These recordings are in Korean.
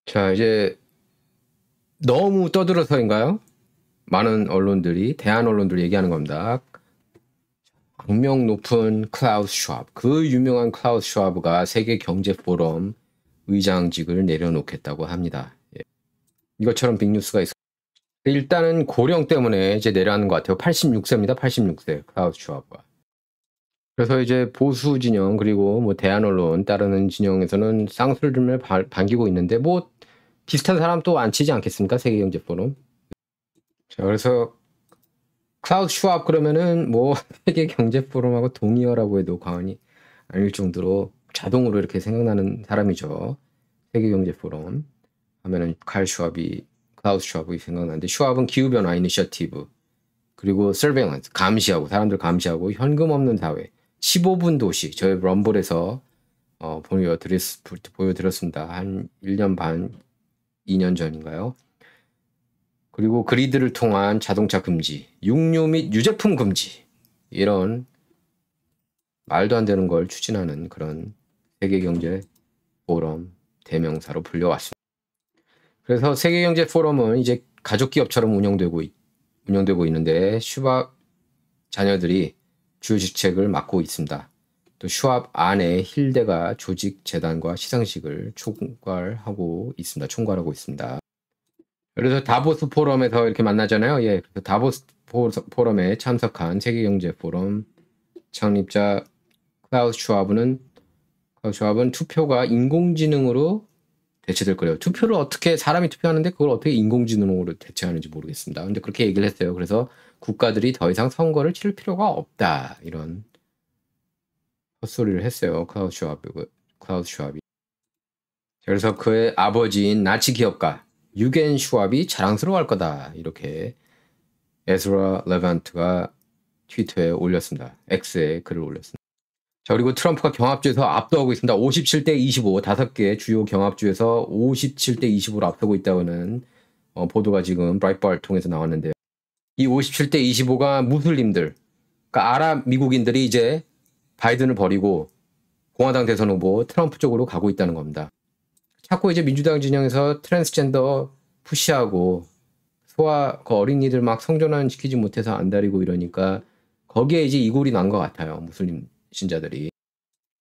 자, 이제 너무 떠들어서인가요? 많은 언론들이, 대한 언론들이 얘기하는 겁니다. 악명 높은 클라우스 슈와브, 그 유명한 클라우스 슈와브가 세계 경제 포럼 의장직을 내려놓겠다고 합니다. 예. 이것처럼 빅뉴스가 있어요. 일단은 고령 때문에 이제 내려가는 것 같아요. 86세입니다. 86세 클라우스 슈와브가. 그래서 이제 보수 진영 그리고 뭐 대한 언론 따르는 진영에서는 쌍술을 반기고 있는데 뭐 비슷한 사람 또 안 치지 않겠습니까? 세계 경제 포럼. 자, 그래서 클라우스 슈왑 그러면은 뭐 세계 경제 포럼하고 동의어라고 해도 과언이 아닐 정도로 자동으로 이렇게 생각나는 사람이죠. 세계 경제 포럼 하면은 클라우스 슈왑이 생각나는데, 슈왑은 기후 변화 이니셔티브 그리고 서베일런스 감시하고, 사람들 감시하고, 현금 없는 사회, 15분 도시, 저희 럼블에서 보여드렸습니다. 한 1년 반, 2년 전인가요? 그리고 그리드를 통한 자동차 금지, 육류 및 유제품 금지, 이런 말도 안 되는 걸 추진하는 그런 세계경제 포럼 대명사로 불려왔습니다. 그래서 세계경제 포럼은 이제 가족기업처럼 운영되고 있는데, 슈왑 자녀들이 주요 직책을 맡고 있습니다. 또 슈왑 안에 힐데가 조직 재단과 시상식을 총괄하고 있습니다. 그래서 다보스 포럼에서 이렇게 만나잖아요. 예, 그래서 다보스 포럼에 참석한 세계경제 포럼 창립자 클라우스 슈왑은 투표가 인공지능으로 대체될 거예요. 투표를 어떻게, 사람이 투표하는데 그걸 어떻게 인공지능으로 대체하는지 모르겠습니다. 근데 그렇게 얘기를 했어요. 그래서 국가들이 더 이상 선거를 치를 필요가 없다, 이런 헛소리를 했어요. 클라우스 슈왑이. 그래서 그의 아버지인 나치 기업가 유겐 슈왑이 자랑스러워할 거다, 이렇게 에즈라 레반트가 트위터에 올렸습니다. X에 글을 올렸습니다. 자, 그리고 트럼프가 경합주에서 압도하고 있습니다. 57대 25, 5개 주요 경합주에서 57대 25로 앞서고 있다는 보도가 지금 브라이트바를 통해서 나왔는데요. 이 57대 25가 무슬림들, 그러니까 아랍 미국인들이 이제 바이든을 버리고 공화당 대선 후보 트럼프 쪽으로 가고 있다는 겁니다. 자꾸 이제 민주당 진영에서 트랜스젠더 푸시하고 그 어린이들 막 성전환 시키지 못해서 안달이고 이러니까 거기에 이제 이골이 난 것 같아요, 무슬림 신자들이.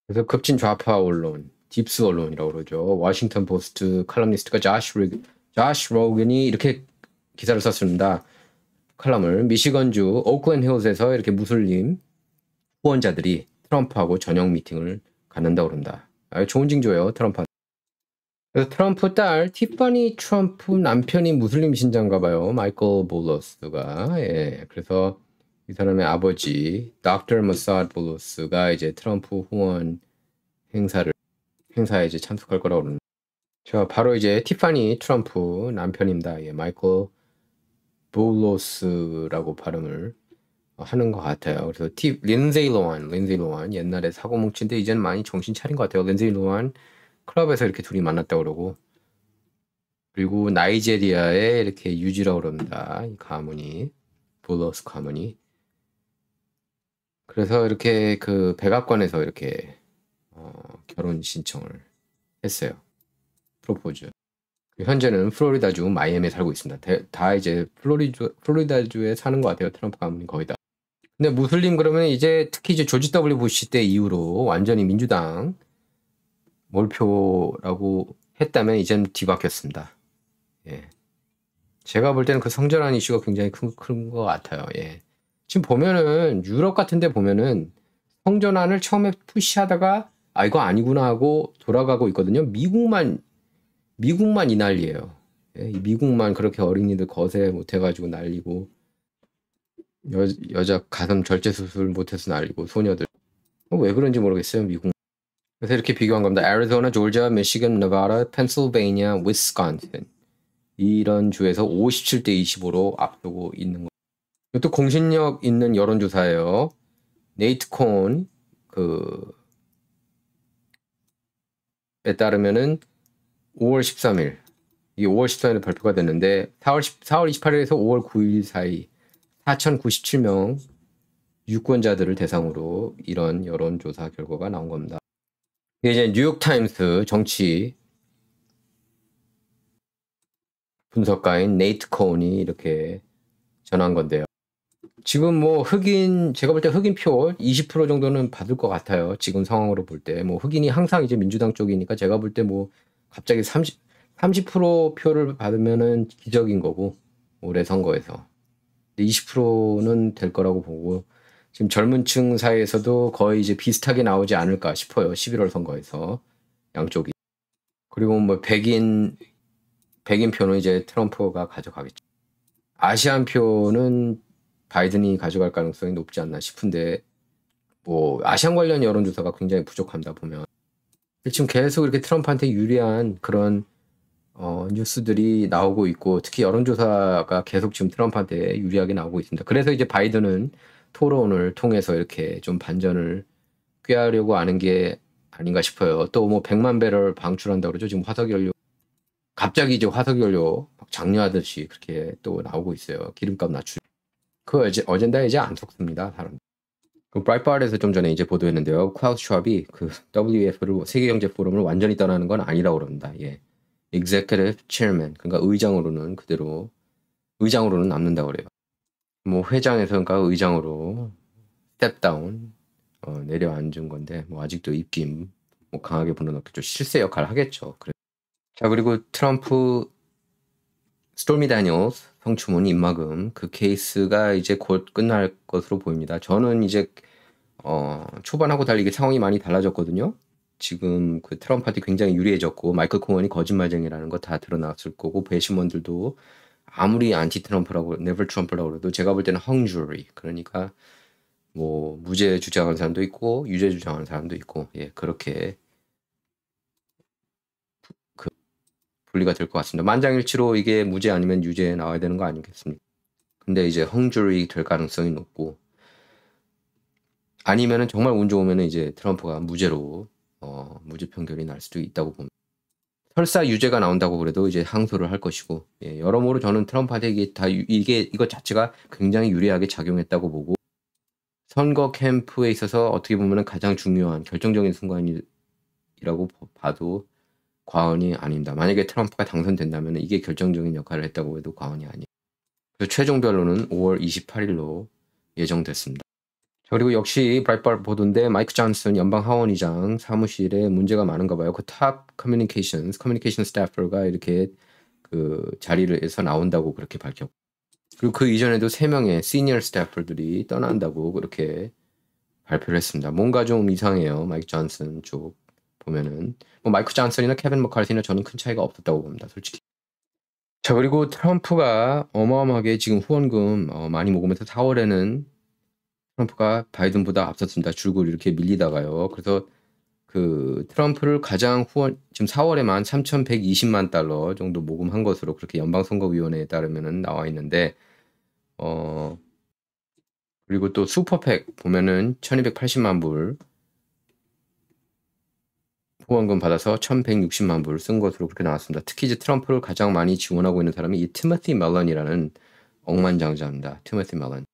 그래서 급진 좌파 언론, 딥스 언론이라고 그러죠. 워싱턴 포스트 칼럼니스트가 조시 로건이 이렇게 기사를 썼습니다. 칼럼을, 미시건주 오클랜드 힐즈에서 이렇게 무슬림 후원자들이 트럼프하고 저녁 미팅을 갖는다고 그럽니다. 좋은 징조예요, 트럼프. 그래서 트럼프 딸 티파니 트럼프 남편이 무슬림 신자인가 봐요. 마이클 볼러스가. 예. 그래서 이 사람의 아버지 닥터 머사드 볼러스가 이제 트럼프 후원 행사에 이제 참석할 거라고 그러는데, 저 바로 이제 티파니 트럼프 남편입니다. 예, 마이클 볼러스라고 발음을 하는 것 같아요. 그래서 린세이 로한 옛날에 사고 뭉친데 이제는 많이 정신 차린 것 같아요. 린세이 로한 클럽에서 이렇게 둘이 만났다고 그러고, 그리고 나이제리아에 이렇게 유지라고 그럽니다. 이 가문이, 볼러스 가문이. 그래서 이렇게 그 백악관에서 이렇게 결혼 신청을 했어요. 프로포즈. 현재는 플로리다주 마이애미에 살고 있습니다. 다 이제 플로리다주에 사는 것 같아요. 트럼프 가문이 거의 다. 근데 무슬림 그러면 이제 특히 이제 조지 W 부시 때 이후로 완전히 민주당 몰표라고 했다면 이제는 뒤바뀌었습니다. 예. 제가 볼 때는 그 성전환 이슈가 굉장히 큰 것 같아요. 예. 지금 보면은 유럽 같은 데 보면은 성전환을 처음에 푸시하다가 이거 아니구나 하고 돌아가고 있거든요. 미국만 이 난리예요. 예. 미국만 그렇게 어린이들 거세 못해가지고 난리고, 여자 가슴 절제 수술 못해서 난리고, 소녀들 왜 그런지 모르겠어요, 미국. 그래서 이렇게 비교한 겁니다. 애리조나, 조지아, 미시건, 네바다, 펜실베이니아, 위스콘신, 이런 주에서 57대 25로 앞두고 있는 거. 이것도 공신력 있는 여론조사예요. 네이트 콘 에 따르면은 5월 13일, 이게 5월 14일에 발표가 됐는데 4월 28일에서 5월 9일 사이 4,097명 유권자들을 대상으로 이런 여론조사 결과가 나온 겁니다. 이게 이제 뉴욕타임스 정치 분석가인 네이트 코온이 이렇게 전한 건데요. 지금 뭐 흑인, 제가 볼 때 흑인표 20% 정도는 받을 것 같아요. 지금 상황으로 볼 때. 뭐 흑인이 항상 이제 민주당 쪽이니까 제가 볼 때 뭐 갑자기 30% 표를 받으면은 기적인 거고, 올해 선거에서. 20%는 될 거라고 보고, 지금 젊은 층 사이에서도 거의 이제 비슷하게 나오지 않을까 싶어요. 11월 선거에서. 양쪽이. 그리고 뭐 백인 표는 이제 트럼프가 가져가겠죠. 아시안 표는 바이든이 가져갈 가능성이 높지 않나 싶은데, 뭐 아시안 관련 여론조사가 굉장히 부족합니다 보면. 지금 계속 이렇게 트럼프한테 유리한 그런 뉴스들이 나오고 있고, 특히 여론조사가 계속 지금 트럼프한테 유리하게 나오고 있습니다. 그래서 이제 바이든은 토론을 통해서 이렇게 좀 반전을 꾀하려고 하는 게 아닌가 싶어요. 또 뭐 100만 배럴 방출한다고 그러죠. 지금 화석연료 갑자기 이제 화석연료 막 장려하듯이 그렇게 또 나오고 있어요. 기름값 낮추. 그 어젠다에 이제 안 속습니다, 사람. 그 브라이트바트에서 좀 전에 이제 보도했는데요. 클라우스 촤업이 그 WEF를 세계경제 포럼을 완전히 떠나는 건 아니라고 그럽니다. 예. Executive Chairman, 그러니까 의장으로는 그대로 의장으로는 남는다고 그래요. 뭐 회장에서 그러니까 의장으로 스텝 다운 내려앉은 건데 뭐 아직도 입김 뭐 강하게 불어넣겠죠. 실세 역할을 하겠죠. 그래. 자, 그리고 트럼프 스토미 다니엘스 성추문 입막음 그 케이스가 이제 곧 끝날 것으로 보입니다. 저는 이제 초반하고 달리 이게 상황이 많이 달라졌거든요. 지금 그 트럼프한테 굉장히 유리해졌고 마이클 코언이 거짓말쟁이라는 거 다 드러났을 거고 배심원들도 아무리 안티 트럼프라고 네버 트럼프라고 해도 제가 볼 때는 헝주리, 그러니까 뭐 무죄 주장하는 사람도 있고 유죄 주장하는 사람도 있고, 예, 그렇게 그 분리가 될 것 같습니다. 만장일치로 이게 무죄 아니면 유죄 나와야 되는 거 아니겠습니까? 근데 이제 헝주리 될 가능성이 높고, 아니면은 정말 운 좋으면은 이제 트럼프가 무죄로 무죄 판결이 날 수도 있다고 봅니다. 설사 유죄가 나온다고 그래도 이제 항소를 할 것이고, 예, 여러모로 저는 트럼프한테 이것 자체가 굉장히 유리하게 작용했다고 보고, 선거 캠프에 있어서 어떻게 보면은 가장 중요한 결정적인 순간이라고 봐도 과언이 아닙니다. 만약에 트럼프가 당선된다면 이게 결정적인 역할을 했다고 해도 과언이 아니에요. 그래서 최종 변론은 5월 28일로 예정됐습니다. 그리고 역시 브라이트바트 보도인데 마이크 존슨 연방 하원의장 사무실에 문제가 많은가 봐요. 그 탑 커뮤니케이션 스태프가 이렇게 그 자리에서 나온다고 그렇게 밝혔고, 그리고 그 이전에도 3명의 시니어 스태프들이 떠난다고 그렇게 발표를 했습니다. 뭔가 좀 이상해요. 마이크 존슨 쪽 보면은 뭐 마이크 존슨이나 케빈 머카르티나 저는 큰 차이가 없었다고 봅니다, 솔직히. 자, 그리고 트럼프가 어마어마하게 지금 후원금 많이 모으면서 4월에는 트럼프가 바이든보다 앞섰습니다. 줄곧 이렇게 밀리다가요. 그래서 그 트럼프를 가장 지금 4월에만 3,120만 달러 정도 모금한 것으로 그렇게 연방선거위원회에 따르면은 나와 있는데, 그리고 또 슈퍼팩 보면은 1,280만 불 후원금 받아서 1,160만 불 쓴 것으로 그렇게 나왔습니다. 특히 이제 트럼프를 가장 많이 지원하고 있는 사람이 이 티모시 멜런이라는 억만장자입니다. 티모시 멜런.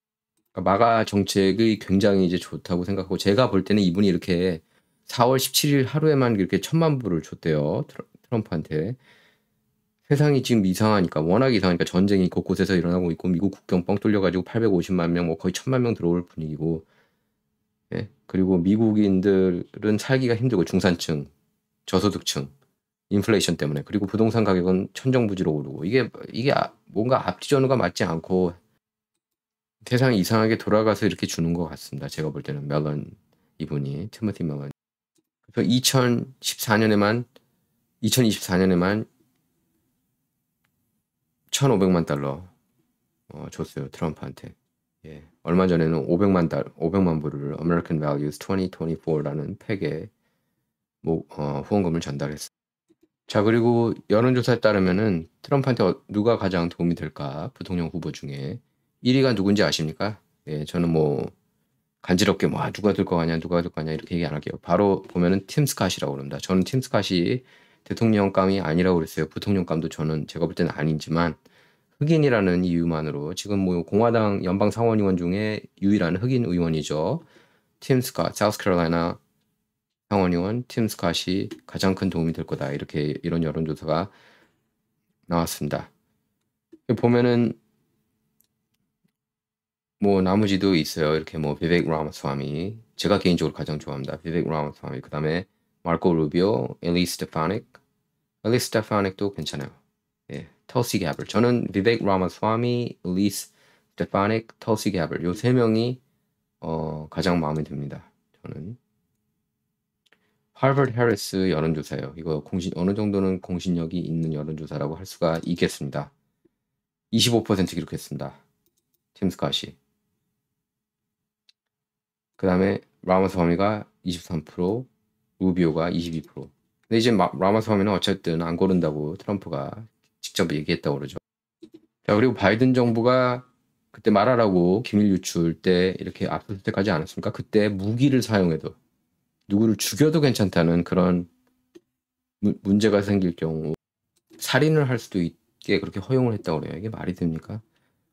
그러니까 마가 정책이 굉장히 이제 좋다고 생각하고, 제가 볼 때는 이분이 이렇게 4월 17일 하루에만 이렇게 1,000만 불을 줬대요. 트럼프한테. 세상이 지금 이상하니까, 워낙 이상하니까 전쟁이 곳곳에서 일어나고 있고 미국 국경 뻥 뚫려가지고 850만 명, 뭐 거의 1,000만 명 들어올 분위기고, 예? 그리고 미국인들은 살기가 힘들고 중산층, 저소득층, 인플레이션 때문에, 그리고 부동산 가격은 천정부지로 오르고, 이게 뭔가 앞뒤 전후가 맞지 않고 세상이 이상하게 돌아가서 이렇게 주는 것 같습니다. 제가 볼 때는 멜런 이분이 티모시 멜런. 그래서 2024년에만 1,500만 달러 줬어요, 트럼프한테. 예. 얼마 전에는 500만 불을 American Values 2024라는 팩에 후원금을 전달했어요. 자, 그리고 여론조사에 따르면은 트럼프한테 누가 가장 도움이 될까? 부통령 후보 중에 1위가 누군지 아십니까? 예, 저는 뭐 간지럽게 누가 될 거 아니야, 누가 될 거 아니야 이렇게 얘기 안 할게요. 바로 보면은 팀 스캇이라고 그럽니다. 저는 팀 스캇이 대통령감이 아니라고 그랬어요. 부통령감도 저는 제가 볼 때는 아니지만 흑인이라는 이유만으로 지금 뭐 공화당 연방 상원의원 중에 유일한 흑인 의원이죠. 팀 스캇, 사우스캐롤라이나 상원의원 팀 스캇이 가장 큰 도움이 될 거다. 이런 여론조사가 나왔습니다. 보면은 뭐 나머지도 있어요. 이렇게 뭐 비베이크 라마스와미, 제가 개인적으로 가장 좋아합니다. 비베이크 라마스와미, 그 다음에 마르코 루비오, 엘리스 스테파닉도 괜찮아요. 예, 털시 개벌. 저는 비베이크 라마스와미, 엘리스 스테파닉, 털시 개벌, 요 세 명이 가장 마음에 듭니다. 저는 하버드 해리스 여론조사예요. 이거 어느 정도는 공신력이 있는 여론조사라고 할 수가 있겠습니다. 25% 기록했습니다. 팀 스캇이. 그 다음에 라마스와미가 23%, 루비오가 22%. 근데 이제 라마스와미는 어쨌든 안 고른다고 트럼프가 직접 얘기했다고 그러죠. 자, 그리고 바이든 정부가 그때 말하라고 기밀 유출 때 이렇게 앞섰을 때까지 않았습니까? 그때 무기를 사용해도 누구를 죽여도 괜찮다는 그런 문제가 생길 경우 살인을 할 수도 있게 그렇게 허용을 했다고 그래요. 이게 말이 됩니까?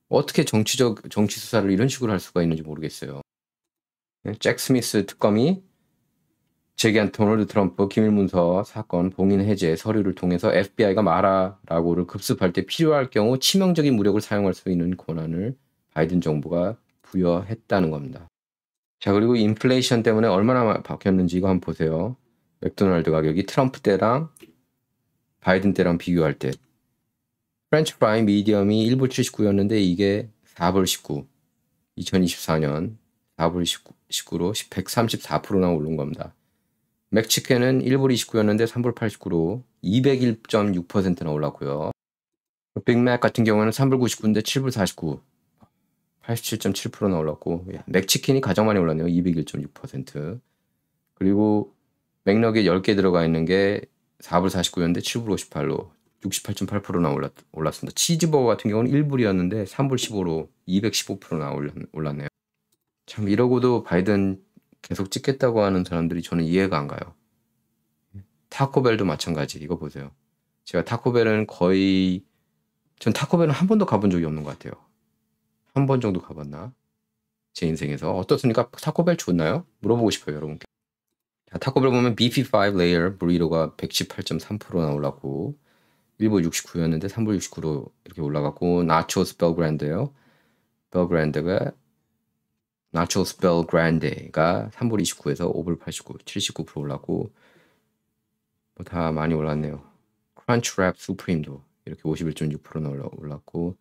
어떻게 정치 수사를 이런 식으로 할 수가 있는지 모르겠어요. 잭 스미스 특검이 제기한 도널드 트럼프 기밀문서 사건 봉인 해제 서류를 통해서 FBI가 마라라고를 급습할 때 필요할 경우 치명적인 무력을 사용할 수 있는 권한을 바이든 정부가 부여했다는 겁니다. 자, 그리고 인플레이션 때문에 얼마나 바뀌었는지 이거 한번 보세요. 맥도날드 가격이 트럼프 때랑 바이든 때랑 비교할 때 프렌치 프라이 미디엄이 1불 79였는데 이게 4불 19. 2024년 4불 19로 134%나 오른 겁니다. 맥치킨은 1불 29였는데 3불 89로 201.6%나 올랐고요. 빅맥 같은 경우는 3불 99인데 7불 49, 87.7%나 올랐고, 맥치킨이 가장 많이 올랐네요. 201.6%. 그리고 맥너겟 10개 들어가 있는 게 4불 49였는데 7불 58로 68.8%나 올랐습니다. 치즈버거 같은 경우는 1불이었는데 3불 15로 215%나 올랐네요. 참 이러고도 바이든 계속 찍겠다고 하는 사람들이 저는 이해가 안 가요. 타코벨도 마찬가지. 이거 보세요. 제가 타코벨은 전 타코벨은 한 번도 가본 적이 없는 것 같아요. 한 번 정도 가봤나? 제 인생에서. 어떻습니까? 타코벨 좋나요? 물어보고 싶어요, 여러분께. 자, 타코벨 보면 BP5 레이어 브리로가 118.3%나 올랐고 1불 69였는데 3불 69로 이렇게 올라갔고 나초스 벨그란데요. 나초스 벨그란데가 3불 29에서 5불 89, 79% 올랐고 뭐 다 많이 올랐네요. 크런치랩 수프림도 이렇게 51.6%나 올랐고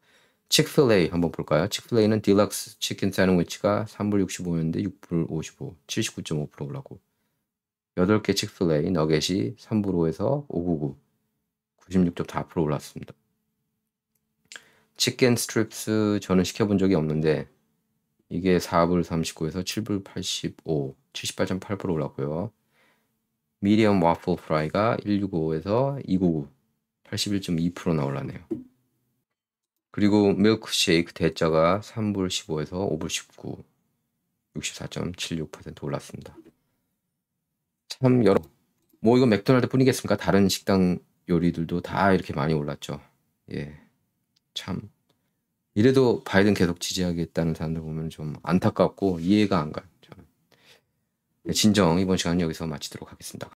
칙필레이 한번 볼까요? 칙필레이는 딜럭스 치킨 샌드위치가 3불 65였는데 6불 55, 79.5% 올랐고 8개 칙필레이 너겟이 3불 5에서 599, 96.4% 올랐습니다. 치킨 스트립스 저는 시켜본 적이 없는데 이게 4불 39에서 7불 85, 78.8% 올랐고요. 미디엄 와플 프라이가 165에서 299, 81.2%나 올랐네요. 그리고 밀크쉐이크 대짜가 3불 15에서 5불 19, 64.76% 올랐습니다. 참 뭐 이건 맥도날드 뿐이겠습니까? 다른 식당 요리들도 다 이렇게 많이 올랐죠. 예, 참 이래도 바이든 계속 지지하겠다는 사람들 보면 좀 안타깝고 이해가 안 가요. 저는. 진정 이번 시간 여기서 마치도록 하겠습니다.